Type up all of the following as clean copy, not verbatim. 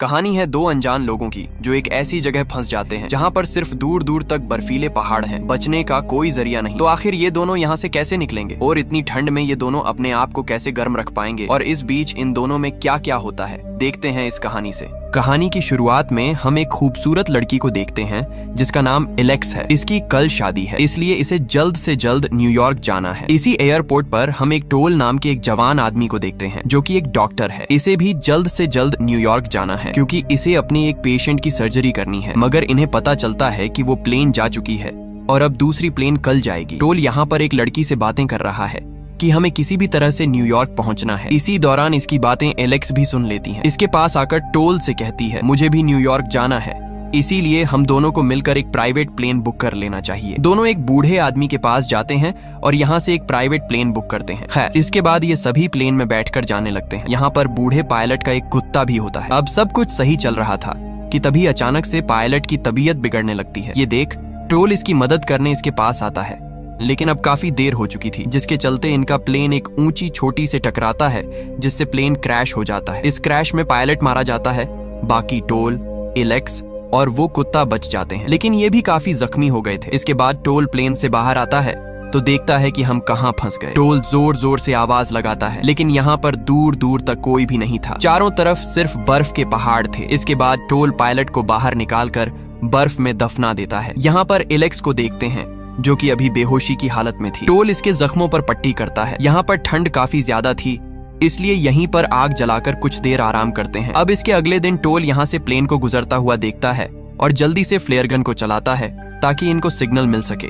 कहानी है दो अनजान लोगों की जो एक ऐसी जगह फंस जाते हैं जहाँ पर सिर्फ दूर दूर तक बर्फीले पहाड़ हैं, बचने का कोई जरिया नहीं। तो आखिर ये दोनों यहाँ से कैसे निकलेंगे और इतनी ठंड में ये दोनों अपने आप को कैसे गर्म रख पाएंगे और इस बीच इन दोनों में क्या क्या होता है, देखते हैं इस कहानी से। कहानी की शुरुआत में हम एक खूबसूरत लड़की को देखते हैं जिसका नाम एलेक्स है। इसकी कल शादी है, इसलिए इसे जल्द से जल्द न्यूयॉर्क जाना है। इसी एयरपोर्ट पर हम एक टोल नाम के एक जवान आदमी को देखते हैं जो कि एक डॉक्टर है। इसे भी जल्द से जल्द न्यूयॉर्क जाना है क्योंकि इसे अपनी एक पेशेंट की सर्जरी करनी है, मगर इन्हें पता चलता है कि वो प्लेन जा चुकी है और अब दूसरी प्लेन कल जाएगी। टोल यहाँ पर एक लड़की से बातें कर रहा है कि हमें किसी भी तरह से न्यूयॉर्क पहुंचना है। इसी दौरान इसकी बातें एलेक्स भी सुन लेती है। इसके पास आकर टोल से कहती है मुझे भी न्यूयॉर्क जाना है, इसीलिए हम दोनों को मिलकर एक प्राइवेट प्लेन बुक कर लेना चाहिए। दोनों एक बूढ़े आदमी के पास जाते हैं और यहाँ से एक प्राइवेट प्लेन बुक करते हैं। खैर, इसके बाद ये सभी प्लेन में बैठकर जाने लगते हैं। यहाँ पर बूढ़े पायलट का एक कुत्ता भी होता है। अब सब कुछ सही चल रहा था कि तभी अचानक से पायलट की तबीयत बिगड़ने लगती है। ये देख टोल इसकी मदद करने इसके पास आता है, लेकिन अब काफी देर हो चुकी थी, जिसके चलते इनका प्लेन एक ऊंची चोटी से टकराता है जिससे प्लेन क्रैश हो जाता है। इस क्रैश में पायलट मारा जाता है, बाकी टोल, एलेक्स और वो कुत्ता बच जाते हैं, लेकिन ये भी काफी जख्मी हो गए थे। इसके बाद टोल प्लेन से बाहर आता है तो देखता है कि हम कहाँ फंस गए। टोल जोर जोर से आवाज लगाता है, लेकिन यहाँ पर दूर दूर तक कोई भी नहीं था। चारों तरफ सिर्फ बर्फ के पहाड़ थे। इसके बाद टोल पायलट को बाहर निकालकर बर्फ में दफना देता है। यहाँ पर एलेक्स को देखते हैं जो कि अभी बेहोशी की हालत में थी। टोल इसके जख्मों पर पट्टी करता है। यहाँ पर ठंड काफी ज्यादा थी, इसलिए यहीं पर आग जलाकर कुछ देर आराम करते हैं। अब इसके अगले दिन टोल यहाँ से प्लेन को गुजरता हुआ देखता है और जल्दी से फ्लेयर गन को चलाता है ताकि इनको सिग्नल मिल सके,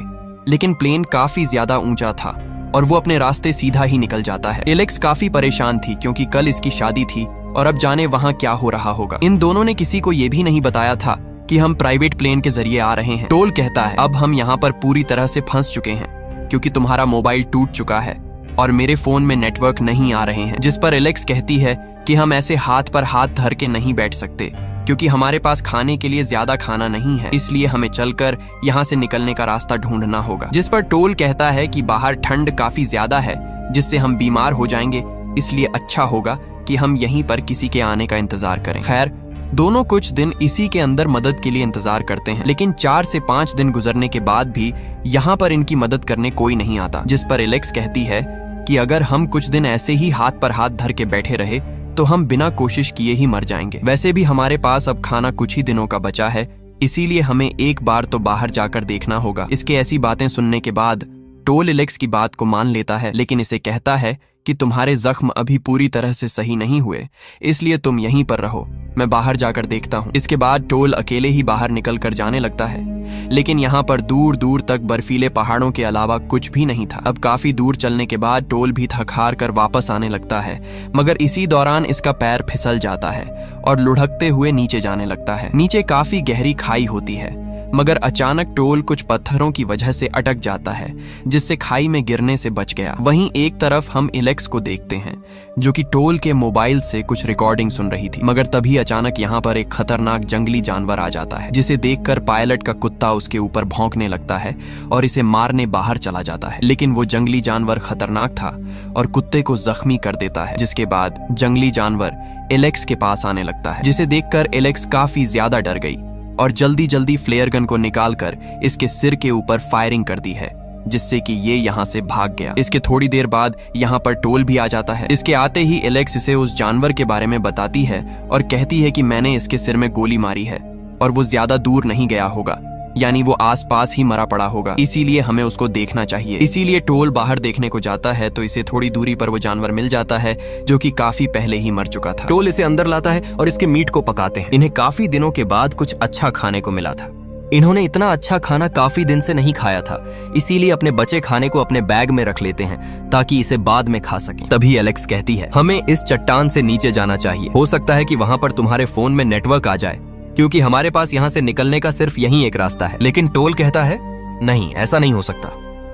लेकिन प्लेन काफी ज्यादा ऊंचा था और वो अपने रास्ते सीधा ही निकल जाता है। एलेक्स काफी परेशान थी क्योंकि कल इसकी शादी थी और अब जाने वहाँ क्या हो रहा होगा। इन दोनों ने किसी को ये भी नहीं बताया था कि हम प्राइवेट प्लेन के जरिए आ रहे हैं। टोल कहता है अब हम यहाँ पर पूरी तरह से फंस चुके हैं क्योंकि तुम्हारा मोबाइल टूट चुका है और मेरे फोन में नेटवर्क नहीं आ रहे हैं। जिस पर एलेक्स कहती है कि हम ऐसे हाथ पर हाथ धर के नहीं बैठ सकते क्योंकि हमारे पास खाने के लिए ज्यादा खाना नहीं है, इसलिए हमें चलकर यहाँ से निकलने का रास्ता ढूंढना होगा। जिस पर टोल कहता है कि बाहर ठंड काफी ज्यादा है जिससे हम बीमार हो जाएंगे, इसलिए अच्छा होगा कि हम यहीं पर किसी के आने का इंतजार करें। खैर, दोनों कुछ दिन इसी के अंदर मदद के लिए इंतजार करते हैं, लेकिन 4 से 5 दिन गुजरने के बाद भी यहाँ पर इनकी मदद करने कोई नहीं आता। जिस पर एलेक्स कहती है कि अगर हम कुछ दिन ऐसे ही हाथ पर हाथ धर के बैठे रहे तो हम बिना कोशिश किए ही मर जाएंगे। वैसे भी हमारे पास अब खाना कुछ ही दिनों का बचा है, इसीलिए हमें एक बार तो बाहर जाकर देखना होगा। इसके ऐसी बातें सुनने के बाद टोल एलेक्स की बात को मान लेता है, लेकिन इसे कहता है कि तुम्हारे जख्म अभी पूरी तरह से सही नहीं हुए, इसलिए तुम यहीं पर रहो, मैं बाहर जाकर देखता हूँ। इसके बाद टोल अकेले ही बाहर निकल कर जाने लगता है, लेकिन यहाँ पर दूर दूर तक बर्फीले पहाड़ों के अलावा कुछ भी नहीं था। अब काफी दूर चलने के बाद टोल भी थक हार कर वापस आने लगता है, मगर इसी दौरान इसका पैर फिसल जाता है और लुढ़कते हुए नीचे जाने लगता है। नीचे काफी गहरी खाई होती है, मगर अचानक टोल कुछ पत्थरों की वजह से अटक जाता है जिससे खाई में गिरने से बच गया। वहीं एक तरफ हम एलेक्स को देखते हैं जो कि टोल के मोबाइल से कुछ रिकॉर्डिंग सुन रही थी, मगर तभी अचानक यहाँ पर एक खतरनाक जंगली जानवर आ जाता है जिसे देखकर पायलट का कुत्ता उसके ऊपर भौंकने लगता है और इसे मारने बाहर चला जाता है। लेकिन वो जंगली जानवर खतरनाक था और कुत्ते को जख्मी कर देता है। जिसके बाद जंगली जानवर एलेक्स के पास आने लगता है, जिसे देखकर एलेक्स काफी ज्यादा डर गई और जल्दी जल्दी फ्लेयर गन को निकालकर इसके सिर के ऊपर फायरिंग कर दी है, जिससे कि ये यहाँ से भाग गया। इसके थोड़ी देर बाद यहाँ पर टोल भी आ जाता है। इसके आते ही एलेक्स इसे उस जानवर के बारे में बताती है और कहती है कि मैंने इसके सिर में गोली मारी है और वो ज्यादा दूर नहीं गया होगा, यानी वो आसपास ही मरा पड़ा होगा, इसीलिए हमें उसको देखना चाहिए। इसीलिए टोल बाहर देखने को जाता है तो इसे थोड़ी दूरी पर वो जानवर मिल जाता है जो कि काफी पहले ही मर चुका था। टोल इसे अंदर लाता है और इसके मीट को पकाते हैं। इन्हें काफी दिनों के बाद कुछ अच्छा खाने को मिला था। इन्होंने इतना अच्छा खाना काफी दिन से नहीं खाया था, इसीलिए अपने बचे खाने को अपने बैग में रख लेते हैं ताकि इसे बाद में खा सकें। तभी एलेक्स कहती है हमें इस चट्टान से नीचे जाना चाहिए, हो सकता है कि वहां पर तुम्हारे फोन में नेटवर्क आ जाए क्योंकि हमारे पास यहाँ से निकलने का सिर्फ यही एक रास्ता है। लेकिन टोल कहता है नहीं, ऐसा नहीं हो सकता,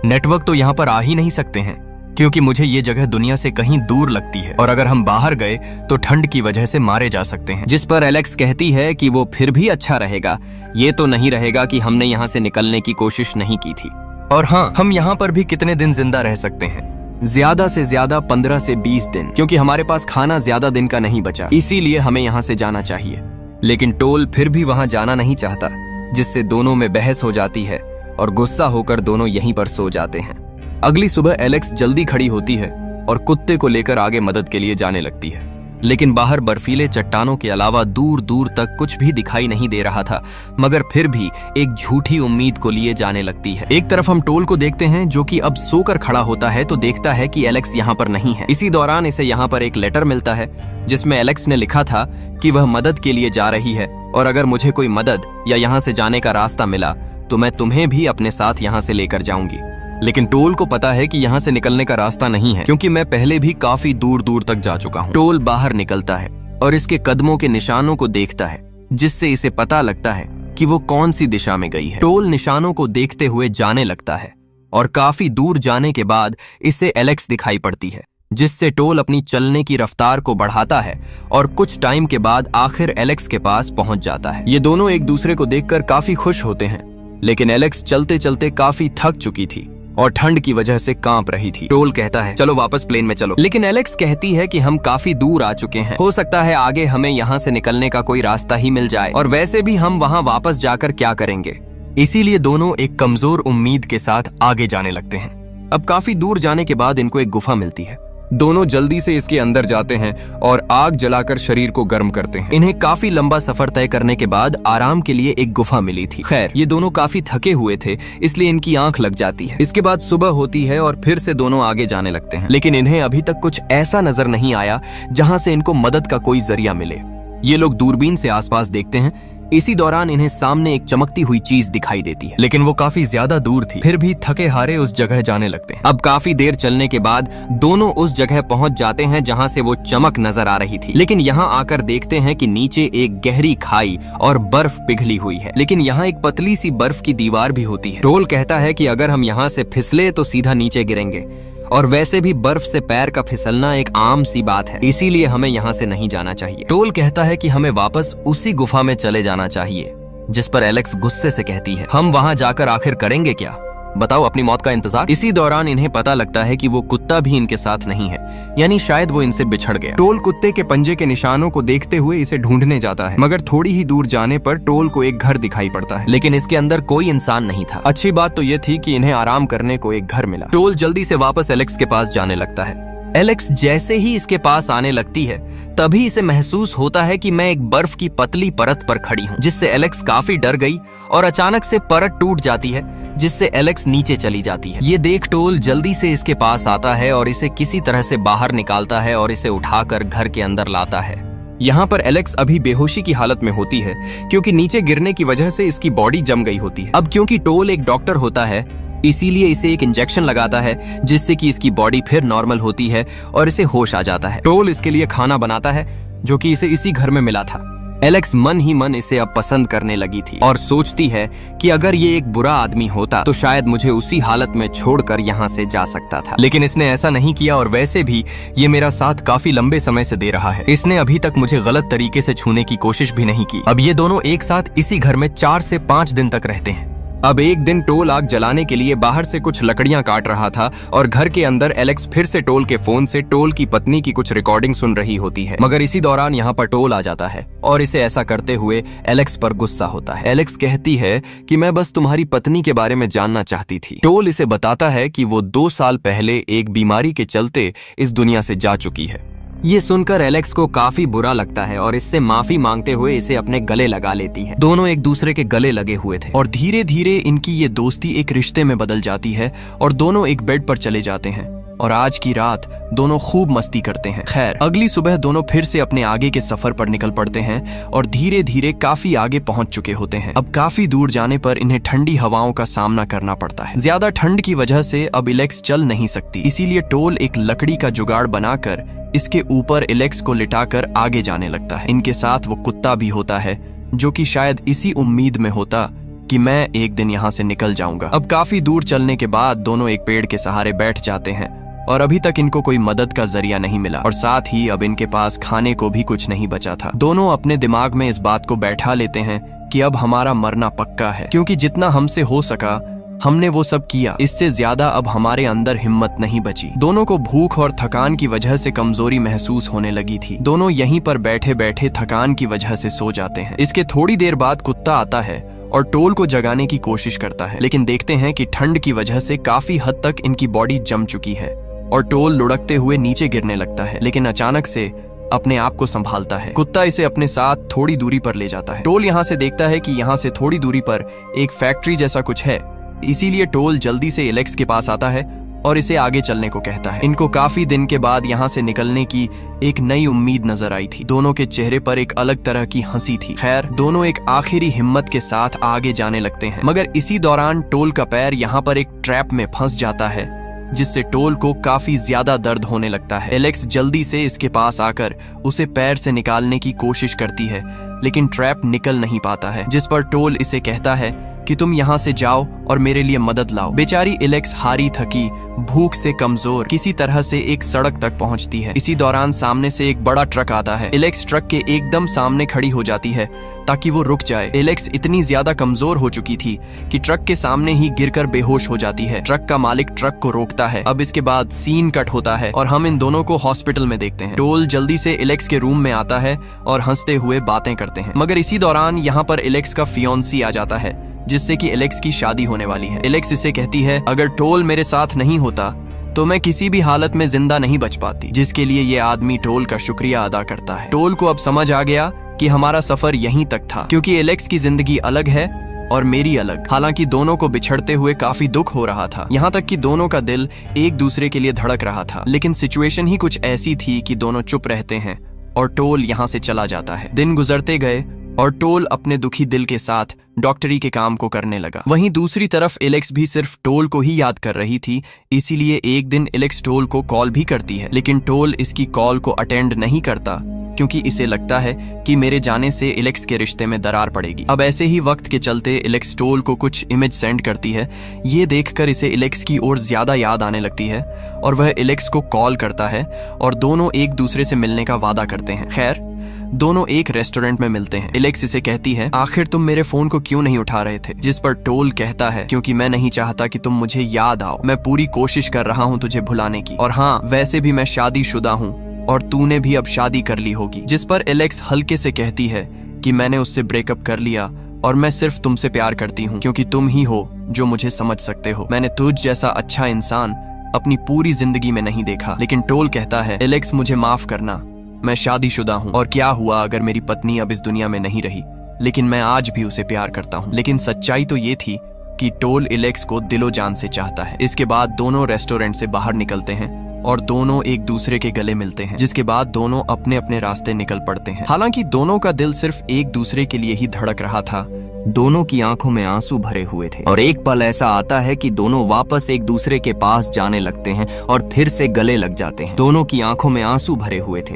नेटवर्क तो यहाँ पर आ ही नहीं सकते हैं क्योंकि मुझे ये जगह दुनिया से कहीं दूर लगती है और अगर हम बाहर गए तो ठंड की वजह से मारे जा सकते हैं। जिस पर एलेक्स कहती है कि वो फिर भी अच्छा रहेगा, ये तो नहीं रहेगा कि हमने यहाँ से निकलने की कोशिश नहीं की थी, और हाँ, हम यहाँ पर भी कितने दिन जिंदा रह सकते हैं, ज्यादा से ज्यादा 15 से 20 दिन, क्योंकि हमारे पास खाना ज्यादा दिन का नहीं बचा, इसीलिए हमें यहाँ से जाना चाहिए। लेकिन टोल फिर भी वहां जाना नहीं चाहता, जिससे दोनों में बहस हो जाती है और गुस्सा होकर दोनों यहीं पर सो जाते हैं। अगली सुबह एलेक्स जल्दी खड़ी होती है और कुत्ते को लेकर आगे मदद के लिए जाने लगती है, लेकिन बाहर बर्फीले चट्टानों के अलावा दूर दूर तक कुछ भी दिखाई नहीं दे रहा था, मगर फिर भी एक झूठी उम्मीद को लिए जाने लगती है। एक तरफ हम टोल को देखते हैं जो कि अब सोकर खड़ा होता है तो देखता है कि एलेक्स यहाँ पर नहीं है। इसी दौरान इसे यहाँ पर एक लेटर मिलता है जिसमें एलेक्स ने लिखा था कि वह मदद के लिए जा रही है और अगर मुझे कोई मदद या यहाँ से जाने का रास्ता मिला तो मैं तुम्हें भी अपने साथ यहाँ से लेकर जाऊंगी। लेकिन टोल को पता है कि यहाँ से निकलने का रास्ता नहीं है, क्योंकि मैं पहले भी काफी दूर दूर तक जा चुका हूँ। टोल बाहर निकलता है और इसके कदमों के निशानों को देखता है, जिससे इसे पता लगता है कि वो कौन सी दिशा में गई है। टोल निशानों को देखते हुए जाने लगता है और काफी दूर जाने के बाद इसे एलेक्स दिखाई पड़ती है, जिससे टोल अपनी चलने की रफ्तार को बढ़ाता है और कुछ टाइम के बाद आखिर एलेक्स के पास पहुंच जाता है। ये दोनों एक दूसरे को देखकर काफी खुश होते हैं, लेकिन एलेक्स चलते चलते काफी थक चुकी थी और ठंड की वजह से कांप रही थी। टोल कहता है चलो वापस प्लेन में चलो, लेकिन एलेक्स कहती है कि हम काफी दूर आ चुके हैं, हो सकता है आगे हमें यहाँ से निकलने का कोई रास्ता ही मिल जाए और वैसे भी हम वहाँ वापस जाकर क्या करेंगे। इसीलिए दोनों एक कमजोर उम्मीद के साथ आगे जाने लगते हैं। अब काफी दूर जाने के बाद इनको एक गुफा मिलती है। दोनों जल्दी से इसके अंदर जाते हैं और आग जलाकर शरीर को गर्म करते हैं। इन्हें काफी लंबा सफर तय करने के बाद आराम के लिए एक गुफा मिली थी। खैर ये दोनों काफी थके हुए थे, इसलिए इनकी आंख लग जाती है। इसके बाद सुबह होती है और फिर से दोनों आगे जाने लगते हैं, लेकिन इन्हें अभी तक कुछ ऐसा नजर नहीं आया जहां से इनको मदद का कोई जरिया मिले। ये लोग दूरबीन से आसपास देखते हैं। इसी दौरान इन्हें सामने एक चमकती हुई चीज दिखाई देती है, लेकिन वो काफी ज्यादा दूर थी। फिर भी थके हारे उस जगह जाने लगते हैं। अब काफी देर चलने के बाद दोनों उस जगह पहुंच जाते हैं जहां से वो चमक नजर आ रही थी, लेकिन यहाँ आकर देखते हैं कि नीचे एक गहरी खाई और बर्फ पिघली हुई है, लेकिन यहाँ एक पतली सी बर्फ की दीवार भी होती है। टोल कहता है कि अगर हम यहाँ से फिसले तो सीधा नीचे गिरेंगे, और वैसे भी बर्फ से पैर का फिसलना एक आम सी बात है, इसीलिए हमें यहाँ से नहीं जाना चाहिए। टोल कहता है कि हमें वापस उसी गुफा में चले जाना चाहिए, जिस पर एलेक्स गुस्से से कहती है हम वहाँ जाकर आखिर करेंगे क्या, बताओ अपनी मौत का इंतजार। इसी दौरान इन्हें पता लगता है कि वो कुत्ता भी इनके साथ नहीं है, यानी शायद वो इनसे बिछड़ गया। टोल कुत्ते के पंजे के निशानों को देखते हुए इसे ढूंढने जाता है, मगर थोड़ी ही दूर जाने पर टोल को एक घर दिखाई पड़ता है, लेकिन इसके अंदर कोई इंसान नहीं था। अच्छी बात तो ये थी कि इन्हें आराम करने को एक घर मिला। टोल जल्दी से वापस एलेक्स के पास जाने लगता है। एलेक्स जैसे ही इसके पास आने लगती है तभी इसे महसूस होता है कि मैं एक बर्फ की पतली परत पर खड़ी हूँ, जिससे एलेक्स काफी डर गई और अचानक से परत टूट जाती है, जिससे एलेक्स नीचे चली जाती है। ये देख टोल जल्दी से इसके पास आता है और इसे किसी तरह से बाहर निकालता है और इसे उठाकर घर के अंदर लाता है। यहाँ पर एलेक्स अभी बेहोशी की हालत में होती है, क्योंकि नीचे गिरने की वजह से इसकी बॉडी जम गई होती है। अब क्योंकि टोल एक डॉक्टर होता है, इसीलिए इसे एक इंजेक्शन लगाता है, जिससे कि इसकी बॉडी फिर नॉर्मल होती है और इसे होश आ जाता है। टोल इसके लिए खाना बनाता है, जो कि इसे इसी घर में मिला था। एलेक्स मन ही मन इसे अब पसंद करने लगी थी और सोचती है कि अगर ये एक बुरा आदमी होता तो शायद मुझे उसी हालत में छोड़कर यहाँ से जा सकता था, लेकिन इसने ऐसा नहीं किया और वैसे भी ये मेरा साथ काफी लंबे समय से दे रहा है। इसने अभी तक मुझे गलत तरीके से छूने की कोशिश भी नहीं की। अब ये दोनों एक साथ इसी घर में 4 से 5 दिन तक रहते हैं। अब एक दिन टोल आग जलाने के लिए बाहर से कुछ लकड़ियां काट रहा था और घर के अंदर एलेक्स फिर से टोल के फोन से टोल की पत्नी की कुछ रिकॉर्डिंग सुन रही होती है, मगर इसी दौरान यहाँ पर टोल आ जाता है और इसे ऐसा करते हुए एलेक्स पर गुस्सा होता है। एलेक्स कहती है कि मैं बस तुम्हारी पत्नी के बारे में जानना चाहती थी। टोल इसे बताता है कि वो 2 साल पहले एक बीमारी के चलते इस दुनिया से जा चुकी है। ये सुनकर एलेक्स को काफी बुरा लगता है और इससे माफी मांगते हुए इसे अपने गले लगा लेती है। दोनों एक दूसरे के गले लगे हुए थे और धीरे धीरे इनकी ये दोस्ती एक रिश्ते में बदल जाती है और दोनों एक बेड पर चले जाते हैं और आज की रात दोनों खूब मस्ती करते हैं। खैर अगली सुबह दोनों फिर से अपने आगे के सफर पर निकल पड़ते हैं और धीरे धीरे काफी आगे पहुंच चुके होते हैं। अब काफी दूर जाने पर इन्हें ठंडी हवाओं का सामना करना पड़ता है। ज्यादा ठंड की वजह से अब एलेक्स चल नहीं सकती, इसीलिए टोल एक लकड़ी का जुगाड़ बनाकर इसके ऊपर एलेक्स को लिटाकर आगे जाने लगता है। इनके साथ वो कुत्ता भी होता है, जो कि शायद इसी उम्मीद में होता कि मैं एक दिन यहाँ से निकल जाऊंगा। अब काफी दूर चलने के बाद दोनों एक पेड़ के सहारे बैठ जाते हैं और अभी तक इनको कोई मदद का जरिया नहीं मिला और साथ ही अब इनके पास खाने को भी कुछ नहीं बचा था। दोनों अपने दिमाग में इस बात को बैठा लेते हैं कि अब हमारा मरना पक्का है, क्योंकि जितना हमसे हो सका हमने वो सब किया, इससे ज्यादा अब हमारे अंदर हिम्मत नहीं बची। दोनों को भूख और थकान की वजह से कमजोरी महसूस होने लगी थी। दोनों यहीं पर बैठे बैठे थकान की वजह से सो जाते हैं। इसके थोड़ी देर बाद कुत्ता आता है और टोल को जगाने की कोशिश करता है, लेकिन देखते हैं कि ठंड की वजह से काफी हद तक इनकी बॉडी जम चुकी है और टोल लुढ़कते हुए नीचे गिरने लगता है, लेकिन अचानक से अपने आप को संभालता है। कुत्ता इसे अपने साथ थोड़ी दूरी पर ले जाता है। टोल यहाँ से देखता है कि यहाँ से थोड़ी दूरी पर एक फैक्ट्री जैसा कुछ है, इसीलिए टोल जल्दी से एलेक्स के पास आता है और इसे आगे चलने को कहता है। इनको काफी दिन के बाद यहाँ से निकलने की एक नई उम्मीद नजर आई थी। दोनों के चेहरे पर एक अलग तरह की हंसी थी। खैर, दोनों एक आखिरी हिम्मत के साथ आगे जाने लगते हैं, मगर इसी दौरान टोल का पैर यहाँ पर एक ट्रैप में फंस जाता है, जिससे टोल को काफी ज्यादा दर्द होने लगता है। एलेक्स जल्दी से इसके पास आकर उसे पैर से निकालने की कोशिश करती है, लेकिन ट्रैप निकल नहीं पाता है, जिस पर टोल इसे कहता है कि तुम यहाँ से जाओ और मेरे लिए मदद लाओ। बेचारी एलेक्स हारी थकी, भूख से कमजोर किसी तरह से एक सड़क तक पहुँचती है। इसी दौरान सामने से एक बड़ा ट्रक आता है। एलेक्स ट्रक के एकदम सामने खड़ी हो जाती है ताकि वो रुक जाए। एलेक्स इतनी ज्यादा कमजोर हो चुकी थी कि ट्रक के सामने ही गिरकर बेहोश हो जाती है। ट्रक का मालिक ट्रक को रोकता है। अब इसके बाद सीन कट होता है और हम इन दोनों को हॉस्पिटल में देखते हैं। टोल जल्दी से एलेक्स के रूम में आता है और हंसते हुए बातें करते हैं, मगर इसी दौरान यहाँ पर एलेक्स का फियोन्सी आ जाता है, जिससे कि एलेक्स की शादी होने वाली है। एलेक्स इसे कहती है, अगर टोल मेरे साथ नहीं होता तो मैं किसी भी हालत में जिंदा नहीं बच पाती, जिसके लिए ये आदमी टोल का शुक्रिया अदा करता है। टोल को अब समझ आ गया कि हमारा सफर यहीं तक था, क्योंकि एलेक्स की जिंदगी अलग है और मेरी अलग। हालांकि दोनों को बिछड़ते हुए काफी दुख हो रहा था, यहाँ तक कि दोनों का दिल एक दूसरे के लिए धड़क रहा था, लेकिन सिचुएशन ही कुछ ऐसी थी कि दोनों चुप रहते हैं और टोल यहाँ से चला जाता है। दिन गुजरते गए और टोल अपने दुखी दिल के साथ डॉक्टरी के काम को करने लगा। वहीं दूसरी तरफ एलेक्स भी सिर्फ टोल को ही याद कर रही थी, इसीलिए एक दिन एलेक्स टोल को कॉल भी करती है, लेकिन टोल इसकी कॉल को अटेंड नहीं करता, क्योंकि इसे लगता है कि मेरे जाने से एलेक्स के रिश्ते में दरार पड़ेगी। अब ऐसे ही वक्त के चलते एलेक्स टोल को कुछ इमेज सेंड करती है। ये देखकर इसे एलेक्स की ओर ज्यादा याद आने लगती है और वह एलेक्स को कॉल करता है और दोनों एक दूसरे से मिलने का वादा करते हैं। खैर, दोनों एक रेस्टोरेंट में मिलते हैं। एलेक्स इसे कहती है, आखिर तुम मेरे फोन को क्यों नहीं उठा रहे थे? जिस पर टोल कहता है, क्योंकि मैं नहीं चाहता कि तुम मुझे याद आओ। मैं पूरी कोशिश कर रहा हूँ तुझे भुलाने की, और हाँ, वैसे भी मैं शादीशुदा हूँ और तूने भी अब शादी कर ली होगी। जिस पर एलेक्स हल्के से कहती है कि मैंने उससे ब्रेकअप कर लिया और मैं सिर्फ तुमसे प्यार करती हूँ, क्योंकि तुम ही हो जो मुझे समझ सकते हो। मैंने तुझ जैसा अच्छा इंसान अपनी पूरी जिंदगी में नहीं देखा। लेकिन टोल कहता है, एलेक्स मुझे माफ करना, मैं शादीशुदा हूँ, और क्या हुआ अगर मेरी पत्नी अब इस दुनिया में नहीं रही, लेकिन मैं आज भी उसे प्यार करता हूँ। लेकिन सच्चाई तो ये थी कि टोल एलेक्स को दिलो जान से चाहता है। इसके बाद दोनों रेस्टोरेंट से बाहर निकलते हैं और दोनों एक दूसरे के गले मिलते हैं, जिसके बाद दोनों अपने अपने रास्ते निकल पड़ते हैं। हालांकि दोनों का दिल सिर्फ एक दूसरे के लिए ही धड़क रहा था। दोनों की आंखों में आंसू भरे हुए थे और एक पल ऐसा आता है कि दोनों वापस एक दूसरे के पास जाने लगते हैं और फिर से गले लग जाते हैं। दोनों की आंखों में आंसू भरे हुए थे,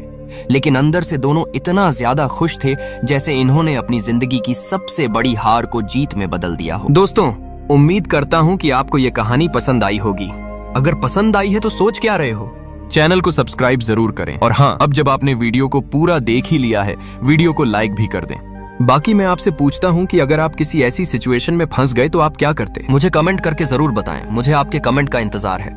लेकिन अंदर से दोनों इतना ज्यादा खुश थे जैसे इन्होंने अपनी जिंदगी की सबसे बड़ी हार को जीत में बदल दिया हो। दोस्तों, उम्मीद करता हूँ कि आपको ये कहानी पसंद आई होगी। अगर पसंद आई है तो सोच क्या रहे हो? चैनल को सब्सक्राइब जरूर करें, और हाँ, अब जब आपने वीडियो को पूरा देख ही लिया है, वीडियो को लाइक भी कर दें। बाकी मैं आपसे पूछता हूँ कि अगर आप किसी ऐसी सिचुएशन में फंस गए तो आप क्या करते? मुझे कमेंट करके जरूर बताएं। मुझे आपके कमेंट का इंतजार है।